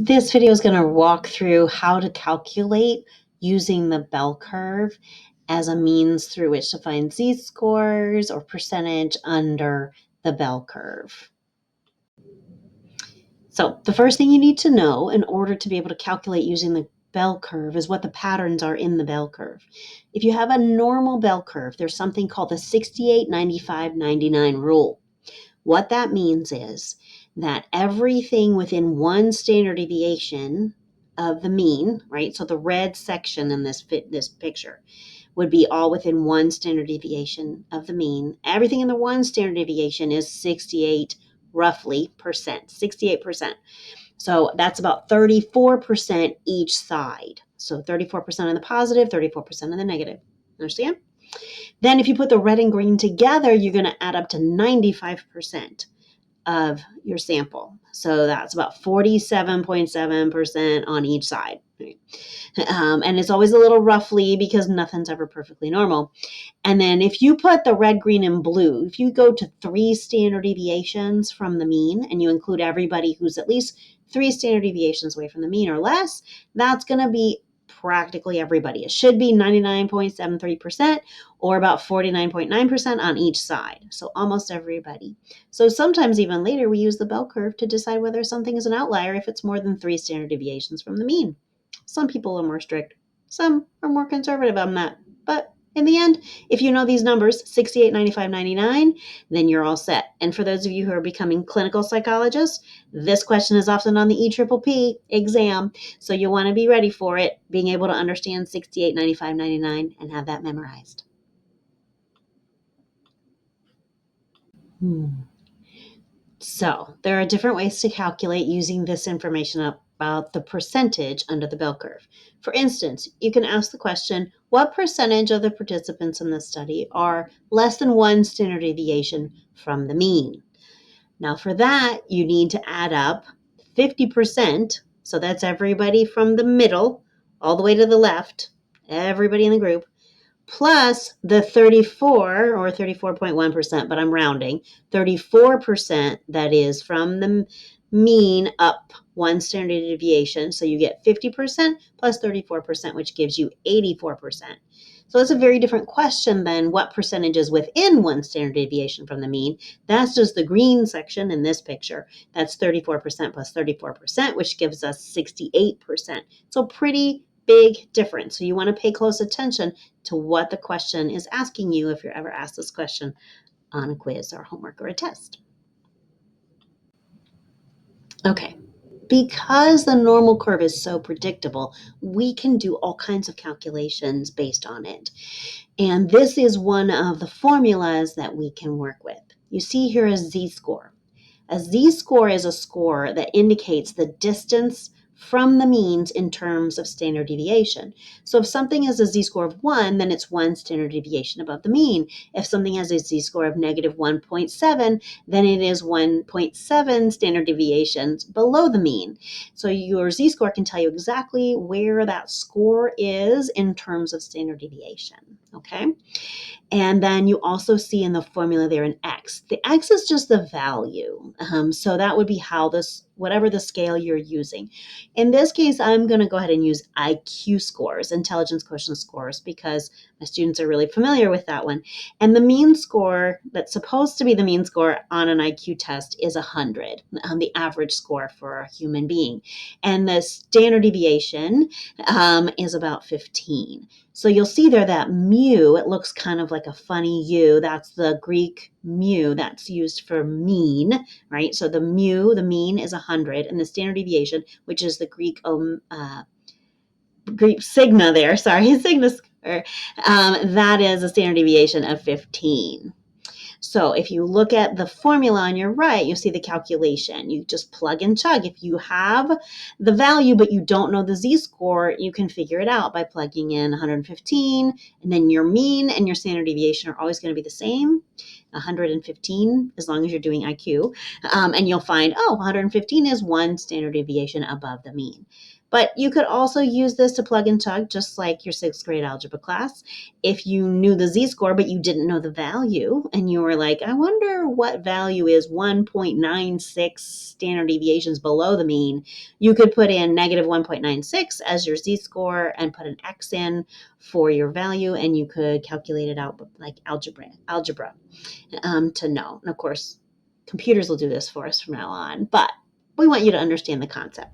This video is going to walk through how to calculate using the bell curve as a means through which to find z-scores or percentage under the bell curve. So the first thing you need to know in order to be able to calculate using the bell curve is what the patterns are in the bell curve. If you have a normal bell curve, there's something called the 68, 95, 99 rule. What that means is that everything within one standard deviation of the mean, right? So the red section in this picture would be all within one standard deviation of the mean. Everything in the one standard deviation is 68 roughly percent, 68%. So that's about 34% each side. So 34% in the positive, 34% in the negative. Understand? Then if you put the red and green together, you're going to add up to 95% of your sample. So that's about 47.7% on each side. Right? And it's always a little roughly because nothing's ever perfectly normal. And then if you put the red, green, and blue, if you go to 3 standard deviations from the mean and you include everybody who's at least 3 standard deviations away from the mean or less, that's going to be practically everybody. It should be 99.73% or about 49.9% on each side. So almost everybody. So sometimes even later we use the bell curve to decide whether something is an outlier if it's more than 3 standard deviations from the mean. Some people are more strict. Some are more conservative on that. But in the end, if you know these numbers, 68, 95, 99, then you're all set. And for those of you who are becoming clinical psychologists, this question is often on the EPPP exam. So you'll want to be ready for it, being able to understand 68, 95, 99, and have that memorized. So there are different ways to calculate using this information about the percentage under the bell curve. For instance, you can ask the question, what percentage of the participants in the study are less than 1 standard deviation from the mean? Now for that, you need to add up 50%, so that's everybody from the middle all the way to the left, everybody in the group, plus the 34 or 34.1%, but I'm rounding, 34% that is from the mean up 1 standard deviation. So you get 50% plus 34%, which gives you 84%. So it's a very different question than what percentage is within 1 standard deviation from the mean. That's just the green section in this picture. That's 34% plus 34%, which gives us 68%. So pretty big difference. So you want to pay close attention to what the question is asking you if you're ever asked this question on a quiz or homework or a test. Okay, because the normal curve is so predictable, we can do all kinds of calculations based on it. And this is one of the formulas that we can work with. You see here a z-score. A z-score is a score that indicates the distance from the means in terms of standard deviation. So if something has a z-score of 1, then it's 1 standard deviation above the mean. If something has a z-score of negative 1.7, then it is 1.7 standard deviations below the mean. So your z-score can tell you exactly where that score is in terms of standard deviation, okay? And then you also see in the formula there an x. The x is just the value. So that would be how this, whatever the scale you're using. In this case, I'm going to go ahead and use IQ scores, intelligence quotient scores, because my students are really familiar with that one. And the mean score that's supposed to be the mean score on an IQ test is 100, the average score for a human being. And the standard deviation is about 15. So you'll see there that mu, it looks kind of like a funny U. That's the Greek mu that's used for mean, right? So the mu, the mean is 100, and the standard deviation, which is the Greek sigma there, sigma square, that is a standard deviation of 15. So if you look at the formula on your right, you see the calculation. You just plug and chug. If you have the value but you don't know the z-score, you can figure it out by plugging in 115, and then your mean and your standard deviation are always going to be the same, 115, as long as you're doing IQ. And you'll find, 115 is 1 standard deviation above the mean. But you could also use this to plug and chug, just like your sixth grade algebra class. If you knew the z-score, but you didn't know the value, and you were like, I wonder what value is 1.96 standard deviations below the mean, you could put in negative 1.96 as your z-score and put an x in for your value, and you could calculate it out like algebra to know. And of course, computers will do this for us from now on, but we want you to understand the concept.